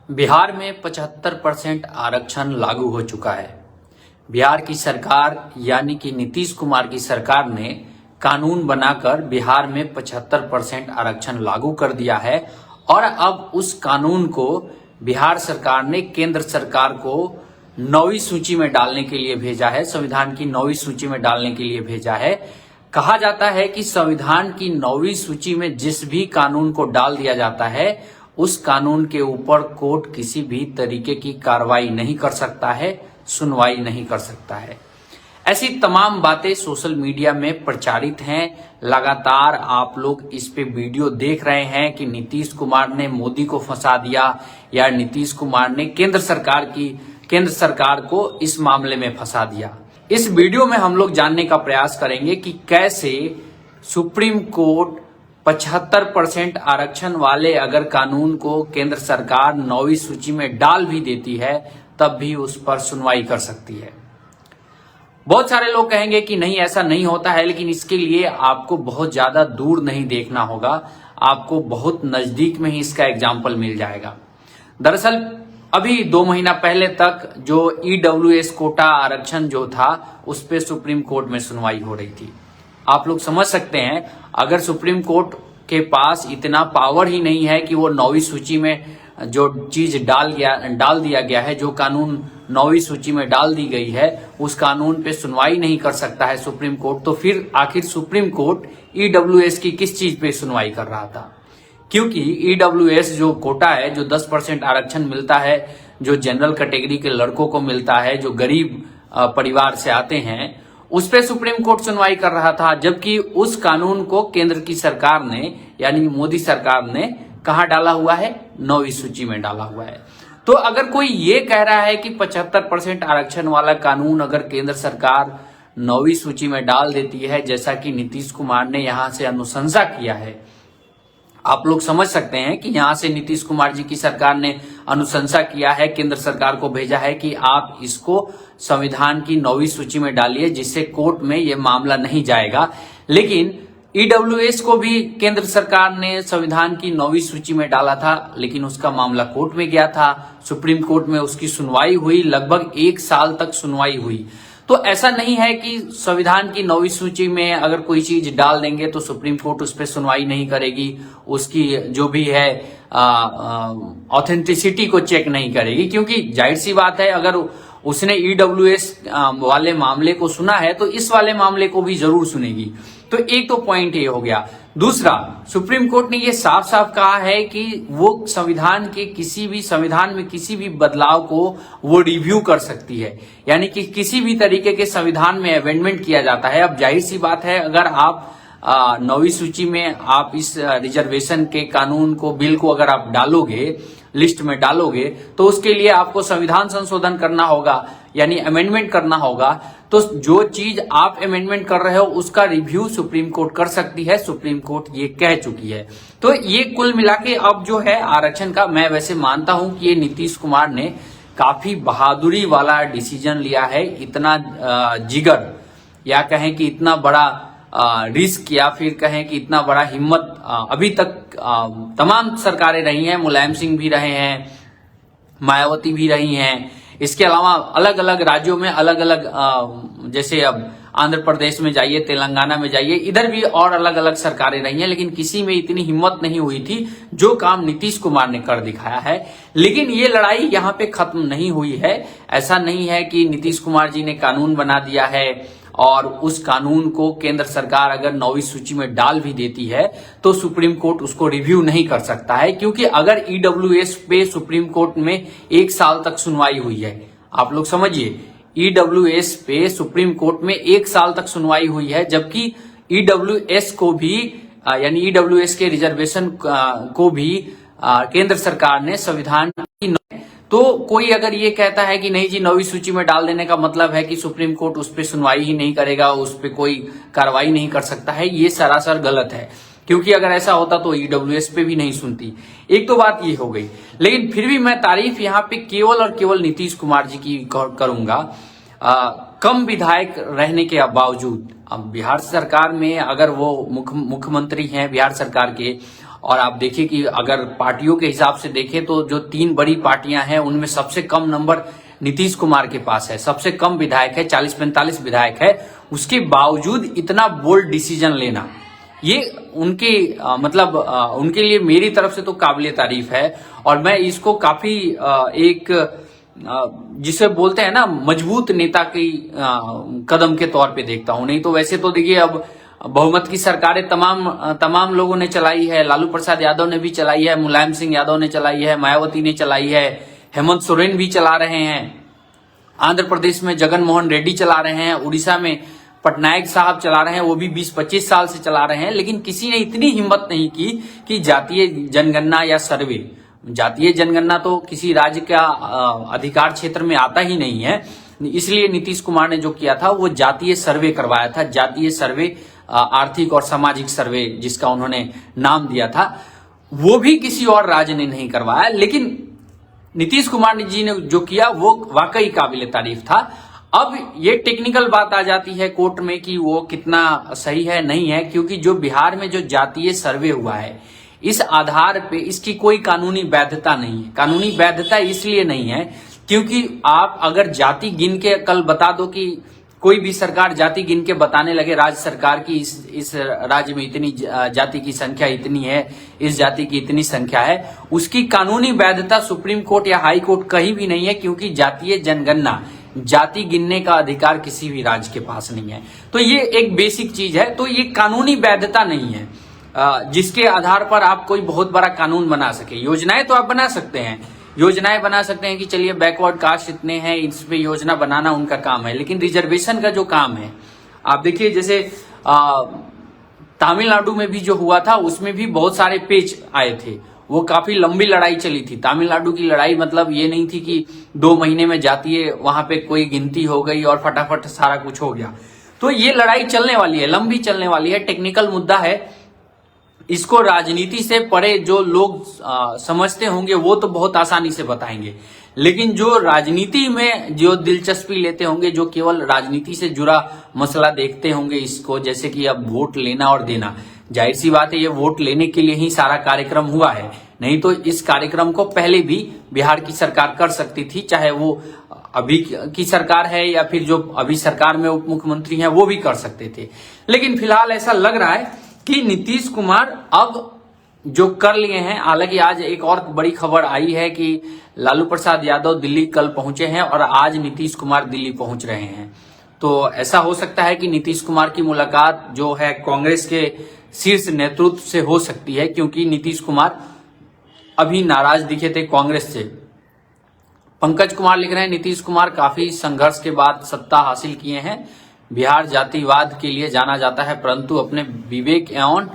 बिहार में 75% आरक्षण लागू हो चुका है। बिहार की सरकार यानी कि नीतीश कुमार की सरकार ने कानून बनाकर बिहार में 75% आरक्षण लागू कर दिया है और अब उस कानून को बिहार सरकार ने केंद्र सरकार को 9वीं सूची में डालने के लिए भेजा है, संविधान की 9वीं सूची में डालने के लिए भेजा है। कहा जाता है कि संविधान की 9वीं सूची में जिस भी कानून को डाल दिया जाता है उस कानून के ऊपर कोर्ट किसी भी तरीके की कार्रवाई नहीं कर सकता है, सुनवाई नहीं कर सकता है। ऐसी तमाम बातें सोशल मीडिया में प्रचारित हैं। लगातार आप लोग इस पे वीडियो देख रहे हैं कि नीतीश कुमार ने मोदी को फंसा दिया या नीतीश कुमार ने केंद्र सरकार को इस मामले में फंसा दिया। इस वीडियो में हम लोग जानने का प्रयास करेंगे कि कैसे सुप्रीम कोर्ट 75% आरक्षण वाले अगर कानून को केंद्र सरकार 9वीं सूची में डाल भी देती है तब भी उस पर सुनवाई कर सकती है। बहुत सारे लोग कहेंगे कि नहीं, ऐसा नहीं होता है, लेकिन इसके लिए आपको बहुत ज्यादा दूर नहीं देखना होगा, आपको बहुत नजदीक में ही इसका एग्जाम्पल मिल जाएगा। दरअसल अभी 2 महीना पहले तक जो ईडब्ल्यूएस कोटा आरक्षण जो था उस पे सुप्रीम कोर्ट में सुनवाई हो रही थी। आप लोग समझ सकते हैं, अगर सुप्रीम कोर्ट के पास इतना पावर ही नहीं है कि वो 9वीं सूची में जो चीज डाल दिया गया है, जो कानून 9वीं सूची में डाल दी गई है, उस कानून पे सुनवाई नहीं कर सकता है सुप्रीम कोर्ट, तो फिर आखिर सुप्रीम कोर्ट ईडब्ल्यूएस की किस चीज पे सुनवाई कर रहा था? क्योंकि ईडब्ल्यूएस जो कोटा है, जो 10% आरक्षण मिलता है, जो जनरल कैटेगरी के लड़कों को मिलता है, जो गरीब परिवार से आते हैं, उस पे सुप्रीम कोर्ट सुनवाई कर रहा था। जबकि उस कानून को केंद्र की सरकार ने यानी मोदी सरकार ने कहा डाला हुआ है? 9वीं सूची में डाला हुआ है। तो अगर कोई ये कह रहा है कि 75% आरक्षण वाला कानून अगर केंद्र सरकार 9वीं सूची में डाल देती है, जैसा कि नीतीश कुमार ने यहां से अनुशंसा किया है, आप लोग समझ सकते हैं कि यहां से नीतीश कुमार जी की सरकार ने अनुशंसा किया है, केंद्र सरकार को भेजा है कि आप इसको संविधान की 9वीं सूची में डालिए, जिससे कोर्ट में यह मामला नहीं जाएगा। लेकिन ईडब्ल्यूएस को भी केंद्र सरकार ने संविधान की 9वीं सूची में डाला था, लेकिन उसका मामला कोर्ट में गया था, सुप्रीम कोर्ट में उसकी सुनवाई हुई, लगभग 1 साल तक सुनवाई हुई। तो ऐसा नहीं है कि संविधान की 9वीं सूची में अगर कोई चीज डाल देंगे तो सुप्रीम कोर्ट उस पर सुनवाई नहीं करेगी, उसकी जो भी है ऑथेंटिसिटी को चेक नहीं करेगी। क्योंकि जाहिर सी बात है, अगर उसने ईडब्ल्यूएस वाले मामले को सुना है तो इस वाले मामले को भी जरूर सुनेगी। तो एक तो पॉइंट ये हो गया। दूसरा, सुप्रीम कोर्ट ने ये साफ साफ कहा है कि वो संविधान में किसी भी बदलाव को वो रिव्यू कर सकती है, यानी कि किसी भी तरीके के संविधान में अमेंडमेंट किया जाता है। अब जाहिर सी बात है, अगर आप 9वीं सूची में आप इस रिजर्वेशन के कानून को, बिल को अगर आप डालोगे, लिस्ट में डालोगे, तो उसके लिए आपको संविधान संशोधन करना होगा, यानी अमेंडमेंट करना होगा। तो जो चीज आप अमेंडमेंट कर रहे हो उसका रिव्यू सुप्रीम कोर्ट कर सकती है, सुप्रीम कोर्ट ये कह चुकी है। तो ये कुल मिला के अब जो है आरक्षण का, मैं वैसे मानता हूं कि ये नीतीश कुमार ने काफी बहादुरी वाला डिसीजन लिया है। इतना जिगर या कहें कि इतना बड़ा रिस्क या फिर कहें कि इतना बड़ा हिम्मत अभी तक तमाम सरकारें रही हैं। मुलायम सिंह भी रहे हैं, मायावती भी रही हैं, इसके अलावा अलग अलग राज्यों में अलग अलग, जैसे अब आंध्र प्रदेश में जाइए, तेलंगाना में जाइए, इधर भी और अलग अलग सरकारें रही हैं, लेकिन किसी में इतनी हिम्मत नहीं हुई थी जो काम नीतीश कुमार ने कर दिखाया है। लेकिन ये लड़ाई यहाँ पे खत्म नहीं हुई है। ऐसा नहीं है कि नीतीश कुमार जी ने कानून बना दिया है और उस कानून को केंद्र सरकार अगर 9वीं सूची में डाल भी देती है तो सुप्रीम कोर्ट उसको रिव्यू नहीं कर सकता है। क्योंकि अगर ईडब्ल्यूएस पे सुप्रीम कोर्ट में 1 साल तक सुनवाई हुई है, आप लोग समझिए, ईडब्ल्यूएस पे सुप्रीम कोर्ट में 1 साल तक सुनवाई हुई है, जबकि ईडब्ल्यूएस को भी यानी ईडब्ल्यूएस के रिजर्वेशन को भी केंद्र सरकार ने संविधान की, तो कोई अगर ये कहता है कि नहीं जी 9वीं सूची में डाल देने का मतलब है कि सुप्रीम कोर्ट उस पर सुनवाई ही नहीं करेगा, उस पर कोई कार्रवाई नहीं कर सकता है, ये सरासर गलत है। क्योंकि अगर ऐसा होता तो ईडब्ल्यूएस पे भी नहीं सुनती। एक तो बात ये हो गई। लेकिन फिर भी मैं तारीफ यहाँ पे केवल और केवल नीतीश कुमार जी की करूंगा। कम विधायक रहने के बावजूद अब बिहार सरकार में अगर वो मुख्यमंत्री हैं बिहार सरकार के, और आप देखिए कि अगर पार्टियों के हिसाब से देखें तो जो 3 बड़ी पार्टियां हैं उनमें सबसे कम नंबर नीतीश कुमार के पास है, सबसे कम विधायक है, 40-45 विधायक है। उसके बावजूद इतना बोल्ड डिसीजन लेना, ये उनके उनके लिए मेरी तरफ से तो काबिले तारीफ है। और मैं इसको काफी एक जिसे बोलते हैं ना मजबूत नेता की कदम के तौर पे देखता हूं। नहीं तो वैसे तो देखिए अब बहुमत की सरकारें तमाम लोगों ने चलाई है। लालू प्रसाद यादव ने भी चलाई है, मुलायम सिंह यादव ने चलाई है, मायावती ने चलाई है, हेमंत सोरेन भी चला रहे हैं, आंध्र प्रदेश में जगन मोहन रेड्डी चला रहे हैं, उड़ीसा में पटनायक साहब चला रहे हैं, वो भी 20-25 साल से चला रहे हैं। लेकिन किसी ने इतनी हिम्मत नहीं की कि जातीय जनगणना या सर्वे, जातीय जनगणना तो किसी राज्य का अधिकार क्षेत्र में आता ही नहीं है, इसलिए नीतीश कुमार ने जो किया था वो जातीय सर्वे करवाया था। जातीय सर्वे, आर्थिक और सामाजिक सर्वे जिसका उन्होंने नाम दिया था, वो भी किसी और राज्य ने नहीं करवाया। लेकिन नीतीश कुमार जी ने जो किया वो वाकई काबिले तारीफ था। अब ये टेक्निकल बात आ जाती है कोर्ट में कि वो कितना सही है नहीं है, क्योंकि जो बिहार में जो जातीय सर्वे हुआ है इस आधार पे इसकी कोई कानूनी वैधता नहीं है। कानूनी वैधता इसलिए नहीं है क्योंकि आप अगर जाति गिन के कल बता दो कि कोई भी सरकार जाति गिन के बताने लगे राज्य सरकार की इस राज्य में इतनी जाति की संख्या इतनी है, इस जाति की इतनी संख्या है, उसकी कानूनी वैधता सुप्रीम कोर्ट या हाई कोर्ट कहीं भी नहीं है, क्योंकि जातीय जनगणना, जाति गिनने का अधिकार किसी भी राज्य के पास नहीं है। तो ये एक बेसिक चीज है। तो ये कानूनी वैधता नहीं है जिसके आधार पर आप कोई बहुत बड़ा कानून बना सके। योजनाएं तो आप बना सकते हैं, योजनाएं बना सकते हैं कि चलिए बैकवर्ड कास्ट इतने हैं, इस पे योजना बनाना उनका काम है। लेकिन रिजर्वेशन का जो काम है, आप देखिए जैसे तमिलनाडु में भी जो हुआ था उसमें भी बहुत सारे पेच आए थे, वो काफी लंबी लड़ाई चली थी। तमिलनाडु की लड़ाई मतलब ये नहीं थी कि 2 महीने में जातीय वहां पे कोई गिनती हो गई और फटाफट सारा कुछ हो गया। तो ये लड़ाई चलने वाली है, लंबी चलने वाली है, टेक्निकल मुद्दा है। इसको राजनीति से परे जो लोग समझते होंगे वो तो बहुत आसानी से बताएंगे, लेकिन जो राजनीति में जो दिलचस्पी लेते होंगे, जो केवल राजनीति से जुड़ा मसला देखते होंगे इसको, जैसे कि अब वोट लेना और देना, जाहिर सी बात है ये वोट लेने के लिए ही सारा कार्यक्रम हुआ है। नहीं तो इस कार्यक्रम को पहले भी बिहार की सरकार कर सकती थी, चाहे वो अभी की सरकार है या फिर जो अभी सरकार में उप मुख्यमंत्री हैं वो भी कर सकते थे। लेकिन फिलहाल ऐसा लग रहा है कि नीतीश कुमार अब जो कर लिए हैं। हालांकि आज एक और बड़ी खबर आई है कि लालू प्रसाद यादव दिल्ली कल पहुंचे हैं और आज नीतीश कुमार दिल्ली पहुंच रहे हैं। तो ऐसा हो सकता है कि नीतीश कुमार की मुलाकात जो है कांग्रेस के शीर्ष नेतृत्व से हो सकती है, क्योंकि नीतीश कुमार अभी नाराज दिखे थे कांग्रेस से। पंकज कुमार लिख रहे हैं, नीतीश कुमार काफी संघर्ष के बाद सत्ता हासिल किए हैं। बिहार जातिवाद के लिए जाना जाता है, परंतु अपने विवेक एवं